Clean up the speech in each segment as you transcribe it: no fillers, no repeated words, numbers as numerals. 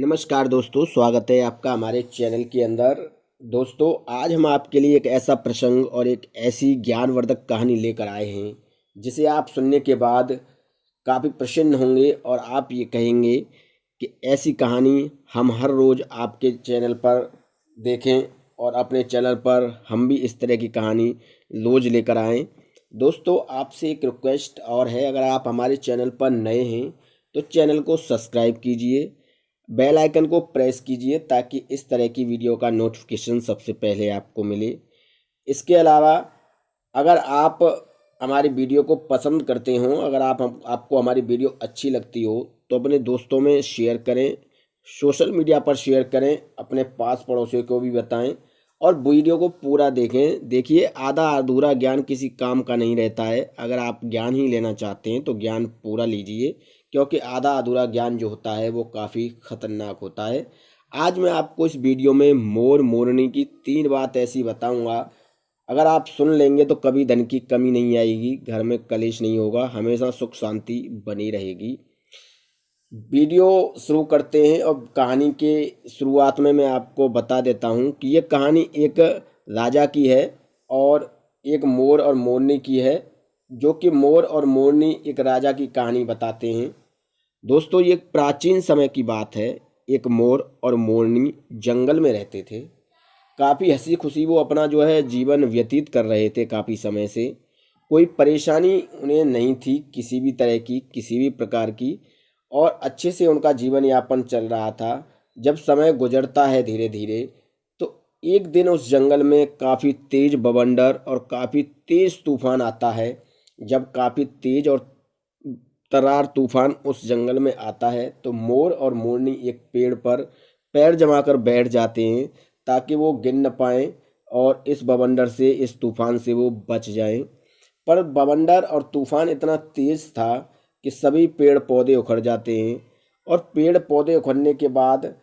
नमस्कार दोस्तों, स्वागत है आपका हमारे चैनल के अंदर। दोस्तों, आज हम आपके लिए एक ऐसा प्रसंग और एक ऐसी ज्ञानवर्धक कहानी लेकर आए हैं जिसे आप सुनने के बाद काफ़ी प्रसन्न होंगे और आप ये कहेंगे कि ऐसी कहानी हम हर रोज़ आपके चैनल पर देखें और अपने चैनल पर हम भी इस तरह की कहानी रोज़ लेकर आएँ। दोस्तों, आपसे एक रिक्वेस्ट और है, अगर आप हमारे चैनल पर नए हैं तो चैनल को सब्सक्राइब कीजिए, बेल आइकन को प्रेस कीजिए ताकि इस तरह की वीडियो का नोटिफिकेशन सबसे पहले आपको मिले। इसके अलावा अगर आप हमारी वीडियो को पसंद करते हो, अगर आपको हमारी वीडियो अच्छी लगती हो तो अपने दोस्तों में शेयर करें, सोशल मीडिया पर शेयर करें, अपने पास पड़ोसियों को भी बताएं और वीडियो को पूरा देखें। देखिए, आधा अधूरा ज्ञान किसी काम का नहीं रहता है। अगर आप ज्ञान ही लेना चाहते हैं तो ज्ञान पूरा लीजिए, क्योंकि आधा अधूरा ज्ञान जो होता है वो काफ़ी खतरनाक होता है। आज मैं आपको इस वीडियो में मोर मोरनी की 3 बात ऐसी बताऊंगा, अगर आप सुन लेंगे तो कभी धन की कमी नहीं आएगी, घर में कलेश नहीं होगा, हमेशा सुख शांति बनी रहेगी। वीडियो शुरू करते हैं और कहानी के शुरुआत में मैं आपको बता देता हूं कि ये कहानी एक राजा की है और एक मोर और मोरनी की है, जो कि मोर और मोरनी एक राजा की कहानी बताते हैं। दोस्तों, ये एक प्राचीन समय की बात है। एक मोर और मोरनी जंगल में रहते थे। काफ़ी हंसी खुशी वो अपना जो है जीवन व्यतीत कर रहे थे। काफ़ी समय से कोई परेशानी उन्हें नहीं थी, किसी भी तरह की, किसी भी प्रकार की, और अच्छे से उनका जीवन यापन चल रहा था। जब समय गुजरता है धीरे धीरे, तो एक दिन उस जंगल में काफ़ी तेज बवंडर और काफ़ी तेज तूफान आता है। जब काफ़ी तेज और तरार तूफान उस जंगल में आता है तो मोर और मोरनी एक पेड़ पर पैर जमाकर बैठ जाते हैं ताकि वो गिर न पाएं और इस बवंडर से, इस तूफान से वो बच जाएं। पर बवंडर और तूफान इतना तेज था कि सभी पेड़ पौधे उखड़ जाते हैं, और पेड़ पौधे उखड़ने के बाद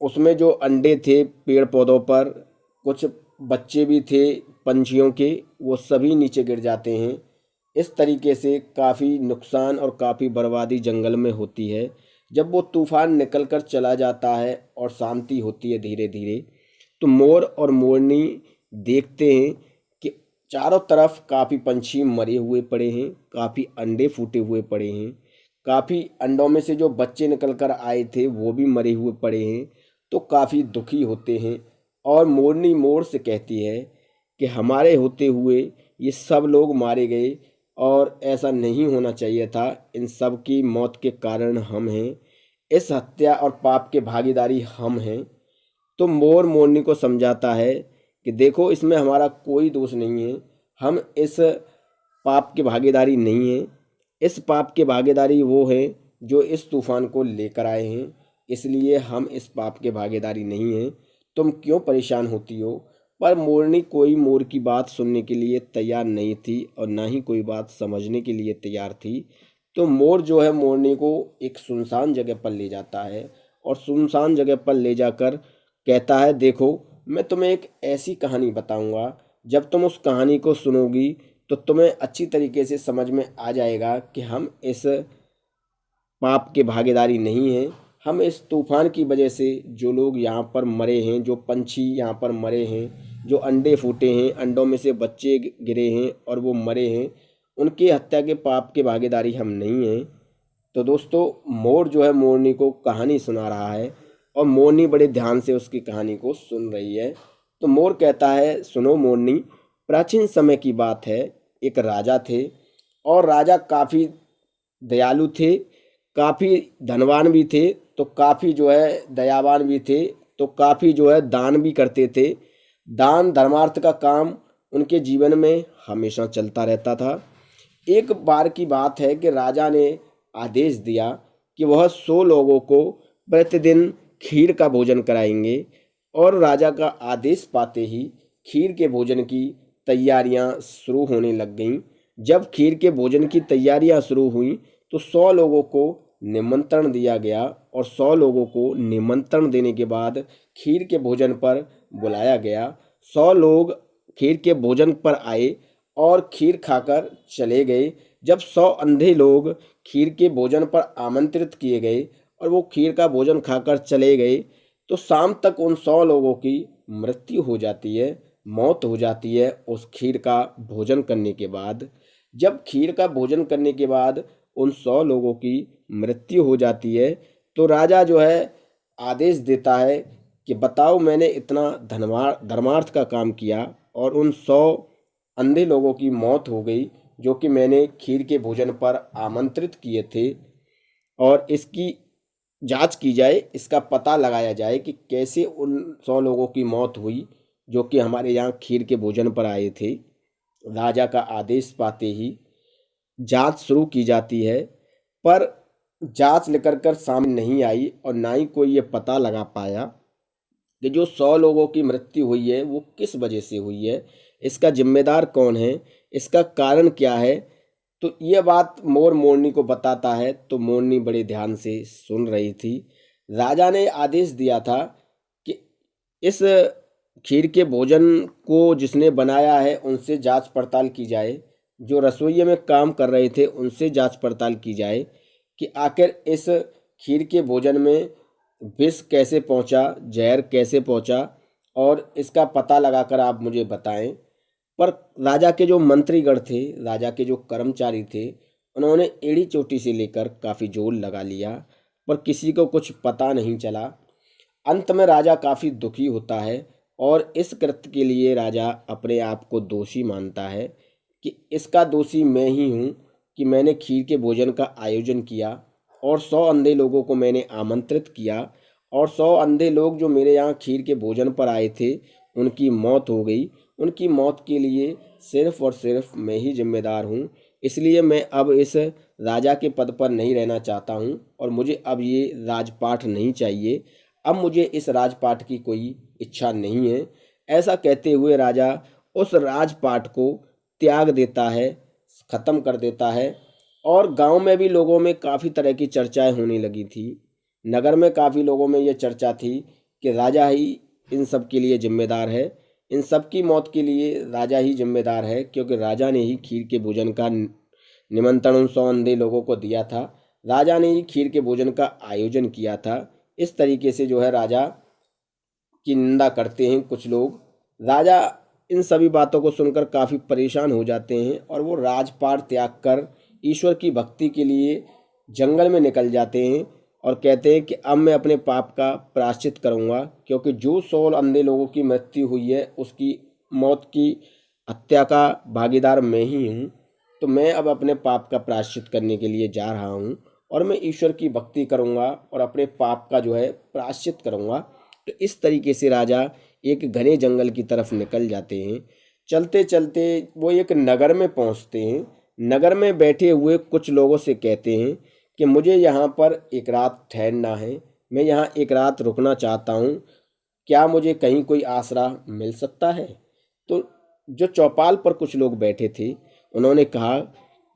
उसमें जो अंडे थे पेड़ पौधों पर, कुछ बच्चे भी थे पंछियों के, वो सभी नीचे गिर जाते हैं। इस तरीके से काफ़ी नुकसान और काफ़ी बर्बादी जंगल में होती है। जब वो तूफान निकल कर चला जाता है और शांति होती है धीरे धीरे, तो मोर और मोरनी देखते हैं कि चारों तरफ काफ़ी पंछी मरे हुए पड़े हैं, काफ़ी अंडे फूटे हुए पड़े हैं, काफ़ी अंडों में से जो बच्चे निकल कर आए थे वो भी मरे हुए पड़े हैं। तो काफ़ी दुखी होते हैं और मोरनी मोर से कहती है कि हमारे होते हुए ये सब लोग मारे गए और ऐसा नहीं होना चाहिए था। इन सब की मौत के कारण हम हैं, इस हत्या और पाप के भागीदारी हम हैं। तो मोर मोरनी को समझाता है कि देखो, इसमें हमारा कोई दोष नहीं है, हम इस पाप के भागीदारी नहीं हैं। इस पाप के भागीदारी वो हैं जो इस तूफान को लेकर आए हैं, इसलिए हम इस पाप के भागीदारी नहीं हैं। तुम क्यों परेशान होती हो? पर मोरनी कोई मोर की बात सुनने के लिए तैयार नहीं थी और ना ही कोई बात समझने के लिए तैयार थी। तो मोर जो है मोरनी को एक सुनसान जगह पर ले जाता है और सुनसान जगह पर ले जाकर कहता है, देखो, मैं तुम्हें एक ऐसी कहानी बताऊंगा, जब तुम उस कहानी को सुनोगी तो तुम्हें अच्छी तरीके से समझ में आ जाएगा कि हम इस पाप के भागीदारी नहीं हैं। हम इस तूफान की वजह से जो लोग यहाँ पर मरे हैं, जो पंछी यहाँ पर मरे हैं, जो अंडे फूटे हैं, अंडों में से बच्चे गिरे हैं और वो मरे हैं, उनकी हत्या के पाप के भागीदारी हम नहीं हैं। तो दोस्तों, मोर जो है मोरनी को कहानी सुना रहा है और मोरनी बड़े ध्यान से उसकी कहानी को सुन रही है। तो मोर कहता है, सुनो मोरनी, प्राचीन समय की बात है। एक राजा थे और राजा काफ़ी दयालु थे, काफ़ी धनवान भी थे, तो काफ़ी जो है दयावान भी थे, तो काफ़ी जो है दान भी करते थे। दान धर्मार्थ का काम उनके जीवन में हमेशा चलता रहता था। एक बार की बात है कि राजा ने आदेश दिया कि वह 100 लोगों को प्रतिदिन खीर का भोजन कराएंगे, और राजा का आदेश पाते ही खीर के भोजन की तैयारियां शुरू होने लग गईं। जब खीर के भोजन की तैयारियां शुरू हुई तो 100 लोगों को निमंत्रण दिया गया और 100 लोगों को निमंत्रण देने के बाद खीर के भोजन पर बुलाया गया। 100 लोग खीर के भोजन पर आए और खीर खाकर चले गए। जब 100 अंधे लोग खीर के भोजन पर आमंत्रित किए गए और वो खीर का भोजन खाकर चले गए। तो शाम तक उन 100 लोगों की मृत्यु हो जाती है, मौत हो जाती है उस खीर का भोजन करने के बाद। जब खीर का भोजन करने के बाद उन 100 लोगों की मृत्यु हो जाती है तो राजा जो है आदेश देता है कि बताओ, मैंने इतना धर्मार्थ का काम किया और उन 100 अंधे लोगों की मौत हो गई जो कि मैंने खीर के भोजन पर आमंत्रित किए थे, और इसकी जांच की जाए, इसका पता लगाया जाए कि कैसे उन 100 लोगों की मौत हुई जो कि हमारे यहाँ खीर के भोजन पर आए थे। राजा का आदेश पाते ही जांच शुरू की जाती है, पर जांच लेकर कर सामने नहीं आई और ना ही कोई ये पता लगा पाया कि जो 100 लोगों की मृत्यु हुई है वो किस वजह से हुई है, इसका जिम्मेदार कौन है, इसका कारण क्या है। तो ये बात मोर मोरनी को बताता है, तो मोरनी बड़े ध्यान से सुन रही थी। राजा ने आदेश दिया था कि इस खीर के भोजन को जिसने बनाया है उनसे जांच पड़ताल की जाए, जो रसोइये में काम कर रहे थे उनसे जांच पड़ताल की जाए कि आखिर इस खीर के भोजन में विष कैसे पहुंचा, जहर कैसे पहुंचा, और इसका पता लगाकर आप मुझे बताएं। पर राजा के जो मंत्रीगण थे, राजा के जो कर्मचारी थे, उन्होंने एड़ी चोटी से लेकर काफ़ी जोर लगा लिया, पर किसी को कुछ पता नहीं चला। अंत में राजा काफ़ी दुखी होता है और इस कृत्य के लिए राजा अपने आप को दोषी मानता है कि इसका दोषी मैं ही हूँ कि मैंने खीर के भोजन का आयोजन किया और 100 अंधे लोगों को मैंने आमंत्रित किया, और 100 अंधे लोग जो मेरे यहाँ खीर के भोजन पर आए थे उनकी मौत हो गई। उनकी मौत के लिए सिर्फ और सिर्फ मैं ही जिम्मेदार हूँ। इसलिए मैं अब इस राजा के पद पर नहीं रहना चाहता हूँ और मुझे अब ये राजपाट नहीं चाहिए। अब मुझे इस राजपाट की कोई इच्छा नहीं है। ऐसा कहते हुए राजा उस राजपाट को त्याग देता है, ख़त्म कर देता है। और गांव में भी लोगों में काफ़ी तरह की चर्चाएं होने लगी थी। नगर में काफ़ी लोगों में ये चर्चा थी कि राजा ही इन सब के लिए जिम्मेदार है, इन सब की मौत के लिए राजा ही जिम्मेदार है, क्योंकि राजा ने ही खीर के भोजन का निमंत्रण उन 100 अंधे लोगों को दिया था, राजा ने ही खीर के भोजन का आयोजन किया था। इस तरीके से जो है राजा की निंदा करते हैं कुछ लोग। राजा इन सभी बातों को सुनकर काफ़ी परेशान हो जाते हैं और वो राजपाट त्याग कर ईश्वर की भक्ति के लिए जंगल में निकल जाते हैं और कहते हैं कि अब मैं अपने पाप का प्रायश्चित करूंगा, क्योंकि जो 100 अंधे लोगों की मृत्यु हुई है उसकी मौत की हत्या का भागीदार मैं ही हूँ। तो मैं अब अपने पाप का प्रायश्चित करने के लिए जा रहा हूँ और मैं ईश्वर की भक्ति करूँगा और अपने पाप का जो है प्रायश्चित करूँगा। तो इस तरीके से राजा एक घने जंगल की तरफ निकल जाते हैं। चलते चलते वो एक नगर में पहुँचते हैं। नगर में बैठे हुए कुछ लोगों से कहते हैं कि मुझे यहाँ पर एक रात ठहरना है, मैं यहाँ एक रात रुकना चाहता हूँ, क्या मुझे कहीं कोई आसरा मिल सकता है। तो जो चौपाल पर कुछ लोग बैठे थे उन्होंने कहा,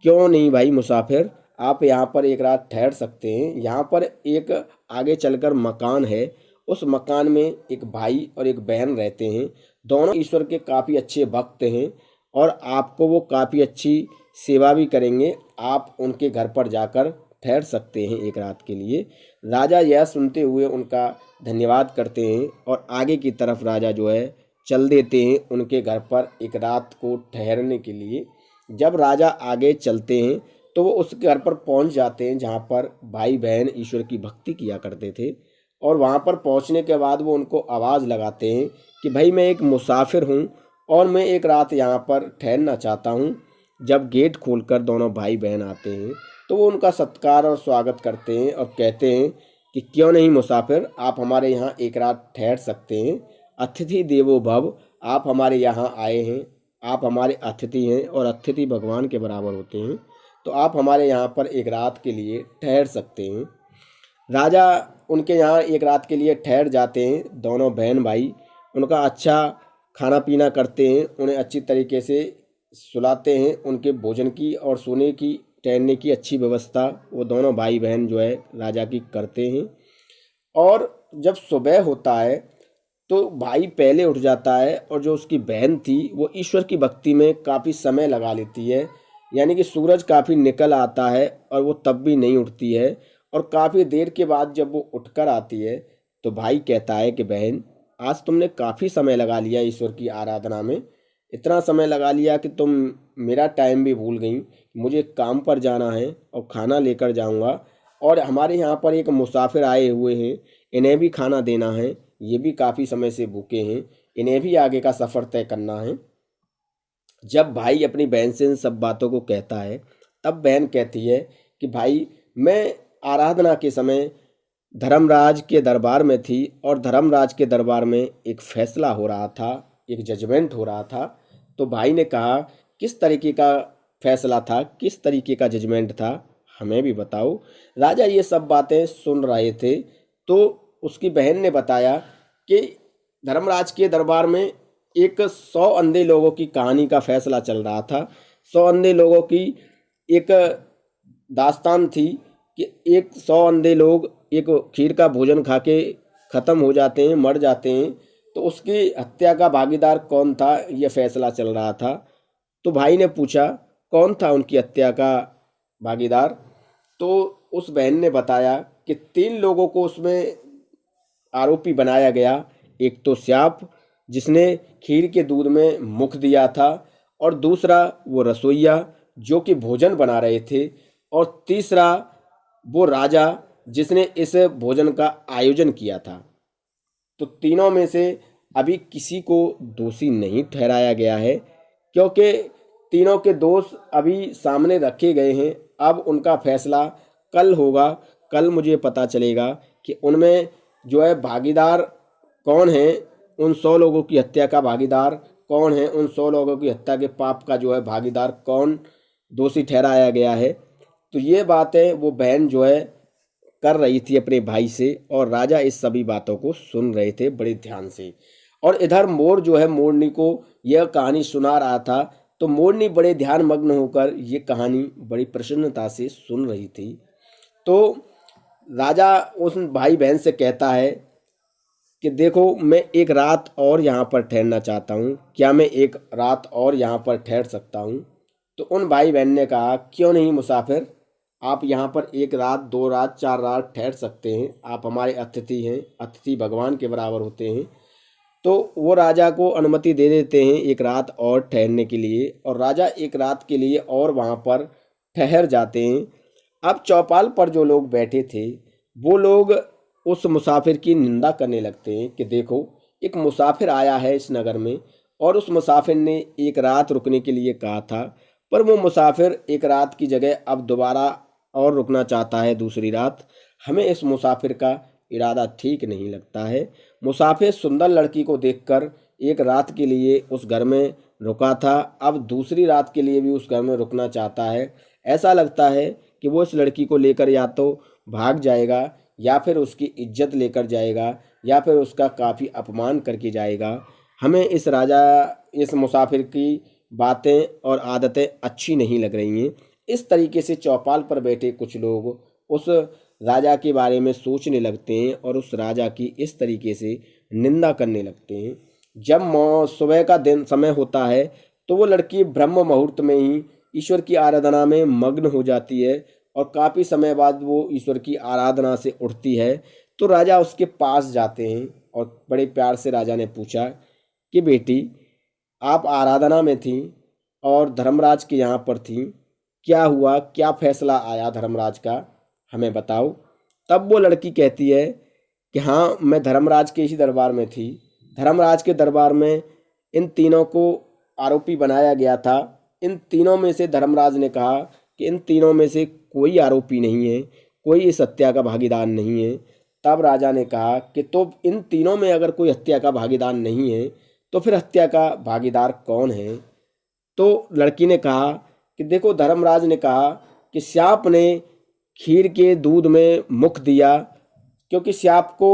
क्यों नहीं भाई मुसाफिर, आप यहाँ पर एक रात ठहर सकते हैं। यहाँ पर एक आगे चलकर मकान है, उस मकान में एक भाई और एक बहन रहते हैं। दोनों ईश्वर के काफ़ी अच्छे भक्त हैं और आपको वो काफ़ी अच्छी सेवा भी करेंगे। आप उनके घर पर जाकर ठहर सकते हैं एक रात के लिए। राजा यह सुनते हुए उनका धन्यवाद करते हैं और आगे की तरफ राजा जो है चल देते हैं उनके घर पर एक रात को ठहरने के लिए। जब राजा आगे चलते हैं तो वो उस घर पर पहुंच जाते हैं जहां पर भाई बहन ईश्वर की भक्ति किया करते थे। और वहां पर पहुंचने के बाद वो उनको आवाज़ लगाते हैं कि भाई मैं एक मुसाफिर हूं और मैं एक रात यहाँ पर ठहरना चाहता हूं। जब गेट खोलकर दोनों भाई बहन आते हैं तो वो उनका सत्कार और स्वागत करते हैं और कहते हैं कि क्यों नहीं मुसाफिर, आप हमारे यहाँ एक रात ठहर सकते हैं। अतिथि देवो भव, आप हमारे यहाँ आए हैं, आप हमारे अतिथि हैं और अतिथि भगवान के बराबर होते हैं, तो आप हमारे यहाँ पर एक रात के लिए ठहर सकते हैं। राजा उनके यहाँ एक रात के लिए ठहर जाते हैं। दोनों बहन भाई उनका अच्छा खाना पीना करते हैं, उन्हें अच्छी तरीके से सुलाते हैं, उनके भोजन की और सोने की ठहरने की अच्छी व्यवस्था वो दोनों भाई बहन जो है राजा की करते हैं। और जब सुबह होता है तो भाई पहले उठ जाता है और जो उसकी बहन थी वो ईश्वर की भक्ति में काफ़ी समय लगा लेती है, यानी कि सूरज काफ़ी निकल आता है और वो तब भी नहीं उठती है। और काफ़ी देर के बाद जब वो उठकर आती है तो भाई कहता है कि बहन, आज तुमने काफ़ी समय लगा लिया ईश्वर की आराधना में, इतना समय लगा लिया कि तुम मेरा टाइम भी भूल गई। मुझे काम पर जाना है और खाना लेकर जाऊंगा, और हमारे यहाँ पर एक मुसाफिर आए हुए हैं, इन्हें भी खाना देना है, ये भी काफ़ी समय से भूखे हैं, इन्हें भी आगे का सफ़र तय करना है। जब भाई अपनी बहन से इन सब बातों को कहता है, तब बहन कहती है कि भाई, मैं आराधना के समय धर्मराज के दरबार में थी, और धर्मराज के दरबार में एक फैसला हो रहा था, एक जजमेंट हो रहा था। तो भाई ने कहा, किस तरीके का फैसला था, किस तरीके का जजमेंट था, हमें भी बताओ। राजा ये सब बातें सुन रहे थे, तो उसकी बहन ने बताया कि धर्मराज के दरबार में एक 100 अंधे लोगों की कहानी का फैसला चल रहा था। 100 अंधे लोगों की एक दास्तान थी कि एक 100 अंधे लोग एक खीर का भोजन खा के ख़त्म हो जाते हैं, मर जाते हैं। तो उसकी हत्या का भागीदार कौन था, यह फैसला चल रहा था। तो भाई ने पूछा, कौन था उनकी हत्या का भागीदार? तो उस बहन ने बताया कि 3 लोगों को उसमें आरोपी बनाया गया। एक तो श्याप, जिसने खीर के दूध में मुख दिया था, और दूसरा वो रसोइया जो कि भोजन बना रहे थे, और तीसरा वो राजा जिसने इस भोजन का आयोजन किया था। तो तीनों में से अभी किसी को दोषी नहीं ठहराया गया है, क्योंकि तीनों के दोष अभी सामने रखे गए हैं। अब उनका फैसला कल होगा। कल मुझे पता चलेगा कि उनमें जो है भागीदार कौन है, उन 100 लोगों की हत्या का भागीदार कौन है, उन 100 लोगों की हत्या के पाप का जो है भागीदार कौन दोषी ठहराया गया है। तो ये बातें वो बहन जो है कर रही थी अपने भाई से, और राजा इस सभी बातों को सुन रहे थे बड़े ध्यान से। और इधर मोर जो है मोरनी को यह कहानी सुना रहा था। तो मोरनी बड़े ध्यान मग्न होकर ये कहानी बड़ी प्रसन्नता से सुन रही थी। तो राजा उस भाई बहन से कहता है कि देखो, मैं एक रात और यहाँ पर ठहरना चाहता हूँ, क्या मैं एक रात और यहाँ पर ठहर सकता हूँ? तो उन भाई बहन ने कहा, क्यों नहीं मुसाफिर, आप यहाँ पर 1 रात, 2 रात, 4 रात ठहर सकते हैं, आप हमारे अतिथि हैं, अतिथि भगवान के बराबर होते हैं। तो वो राजा को अनुमति दे देते हैं 1 रात और ठहरने के लिए, और राजा 1 रात के लिए और वहाँ पर ठहर जाते हैं। अब चौपाल पर जो लोग बैठे थे, वो लोग उस मुसाफिर की निंदा करने लगते हैं कि देखो, एक मुसाफिर आया है इस नगर में, और उस मुसाफिर ने 1 रात रुकने के लिए कहा था, पर वो मुसाफिर 1 रात की जगह अब दोबारा और रुकना चाहता है दूसरी रात। हमें इस मुसाफिर का इरादा ठीक नहीं लगता है। मुसाफिर सुंदर लड़की को देखकर 1 रात के लिए उस घर में रुका था, अब दूसरी रात के लिए भी उस घर में रुकना चाहता है। ऐसा लगता है कि वो इस लड़की को लेकर या तो भाग जाएगा, या फिर उसकी इज्जत लेकर जाएगा, या फिर उसका काफ़ी अपमान करके जाएगा। हमें इस मुसाफिर की बातें और आदतें अच्छी नहीं लग रही हैं। इस तरीके से चौपाल पर बैठे कुछ लोग उस राजा के बारे में सोचने लगते हैं, और उस राजा की इस तरीके से निंदा करने लगते हैं। जब सुबह का दिन समय होता है, तो वो लड़की ब्रह्म मुहूर्त में ही ईश्वर की आराधना में मग्न हो जाती है, और काफ़ी समय बाद वो ईश्वर की आराधना से उठती है। तो राजा उसके पास जाते हैं, और बड़े प्यार से राजा ने पूछा कि बेटी, आप आराधना में थी और धर्मराज के यहाँ पर थी, क्या हुआ, क्या फैसला आया धर्मराज का, हमें बताओ। तब वो लड़की कहती है कि हाँ, मैं धर्मराज के ही दरबार में थी। धर्मराज के दरबार में इन तीनों को आरोपी बनाया गया था। इन तीनों में से धर्मराज ने कहा कि इन तीनों में से कोई आरोपी नहीं है, कोई इस हत्या का भागीदार नहीं है। तब राजा ने कहा कि तो इन तीनों में अगर कोई हत्या का भागीदार नहीं है, तो फिर हत्या का भागीदार कौन है? तो लड़की ने कहा कि देखो, धर्मराज ने कहा कि श्याप ने खीर के दूध में मुख दिया, क्योंकि श्याप को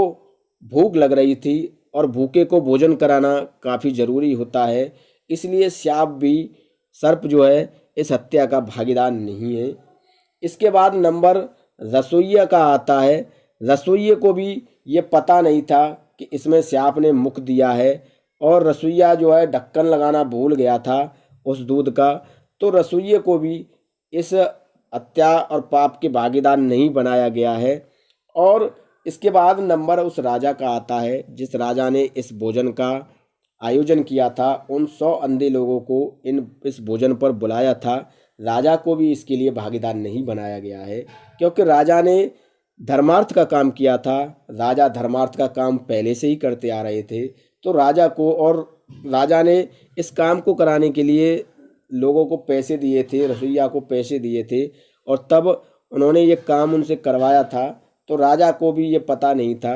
भूख लग रही थी, और भूखे को भोजन कराना काफ़ी ज़रूरी होता है, इसलिए श्याप भी, सर्प जो है, इस हत्या का भागीदार नहीं है। इसके बाद नंबर रसोइया का आता है। रसोइये को भी ये पता नहीं था कि इसमें श्याप ने मुख दिया है, और रसोइया जो है ढक्कन लगाना भूल गया था उस दूध का। तो रसोइये को भी इस हत्या और पाप के भागीदार नहीं बनाया गया है। और इसके बाद नंबर उस राजा का आता है जिस राजा ने इस भोजन का आयोजन किया था, उन 100 अंधे लोगों को इस भोजन पर बुलाया था। राजा को भी इसके लिए भागीदार नहीं बनाया गया है, क्योंकि राजा ने धर्मार्थ का काम किया था। राजा धर्मार्थ का काम पहले से ही करते आ रहे थे, तो राजा ने इस काम को कराने के लिए लोगों को पैसे दिए थे, रसोइया को पैसे दिए थे, और तब उन्होंने ये काम उनसे करवाया था। तो राजा को भी ये पता नहीं था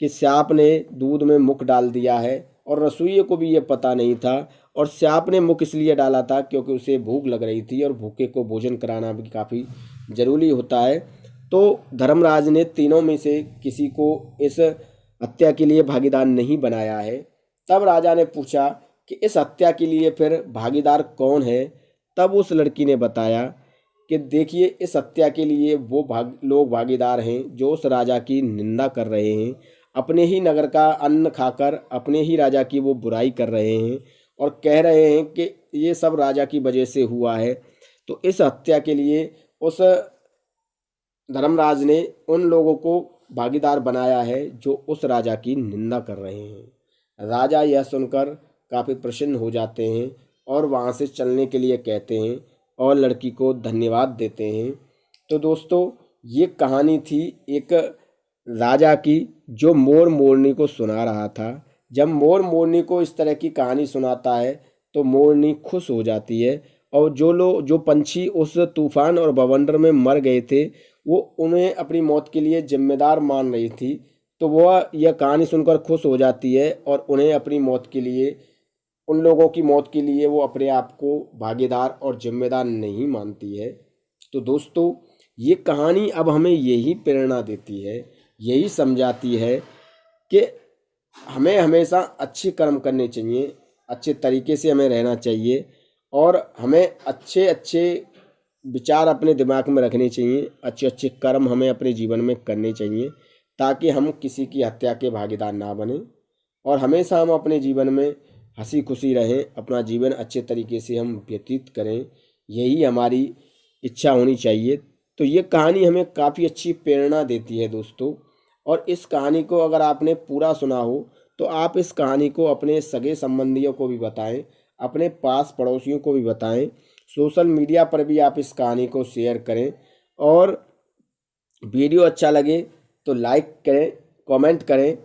कि सांप ने दूध में मुख डाल दिया है, और रसोइये को भी ये पता नहीं था। और सांप ने मुख इसलिए डाला था क्योंकि उसे भूख लग रही थी, और भूखे को भोजन कराना भी काफ़ी ज़रूरी होता है। तो धर्मराज ने तीनों में से किसी को इस हत्या के लिए भागीदार नहीं बनाया है। तब राजा ने पूछा कि इस हत्या के लिए फिर भागीदार कौन है। तब उस लड़की ने बताया कि देखिए, इस हत्या के लिए वो लोग भागीदार हैं जो उस राजा की निंदा कर रहे हैं, अपने ही नगर का अन्न खाकर अपने ही राजा की वो बुराई कर रहे हैं, और कह रहे हैं कि ये सब राजा की वजह से हुआ है। तो इस हत्या के लिए उस धर्मराज ने उन लोगों को भागीदार बनाया है जो उस राजा की निंदा कर रहे हैं। राजा यह सुनकर काफ़ी प्रसन्न हो जाते हैं और वहाँ से चलने के लिए कहते हैं और लड़की को धन्यवाद देते हैं। तो दोस्तों, ये कहानी थी एक राजा की जो मोर मोरनी को सुना रहा था। जब मोर मोरनी को इस तरह की कहानी सुनाता है तो मोरनी खुश हो जाती है, और जो पंछी उस तूफान और बवंडर में मर गए थे वो उन्हें अपनी मौत के लिए जिम्मेदार मान रही थी, तो वह यह कहानी सुनकर खुश हो जाती है और उन्हें अपनी मौत के लिए, उन लोगों की मौत के लिए वो अपने आप को भागीदार और जिम्मेदार नहीं मानती है। तो दोस्तों, ये कहानी अब हमें यही प्रेरणा देती है, यही समझाती है कि हमें हमेशा अच्छे कर्म करने चाहिए, अच्छे तरीके से हमें रहना चाहिए, और हमें अच्छे अच्छे विचार अपने दिमाग में रखने चाहिए, अच्छे अच्छे कर्म हमें अपने जीवन में करने चाहिए, ताकि हम किसी की हत्या के भागीदार ना बने, और हमेशा हम अपने जीवन में हंसी खुशी रहें, अपना जीवन अच्छे तरीके से हम व्यतीत करें, यही हमारी इच्छा होनी चाहिए। तो ये कहानी हमें काफ़ी अच्छी प्रेरणा देती है दोस्तों, और इस कहानी को अगर आपने पूरा सुना हो तो आप इस कहानी को अपने सगे संबंधियों को भी बताएं, अपने पास पड़ोसियों को भी बताएं, सोशल मीडिया पर भी आप इस कहानी को शेयर करें, और वीडियो अच्छा लगे तो लाइक करें, कमेंट करें।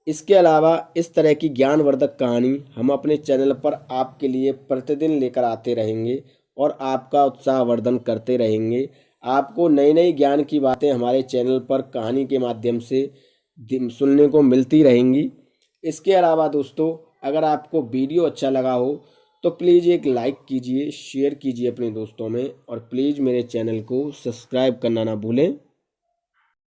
इसके अलावा इस तरह की ज्ञानवर्धक कहानी हम अपने चैनल पर आपके लिए प्रतिदिन लेकर आते रहेंगे और आपका उत्साहवर्धन करते रहेंगे। आपको नई नई ज्ञान की बातें हमारे चैनल पर कहानी के माध्यम से सुनने को मिलती रहेंगी। इसके अलावा दोस्तों, अगर आपको वीडियो अच्छा लगा हो तो प्लीज़ एक लाइक कीजिए, शेयर कीजिए अपने दोस्तों में, और प्लीज़ मेरे चैनल को सब्सक्राइब करना ना भूलें।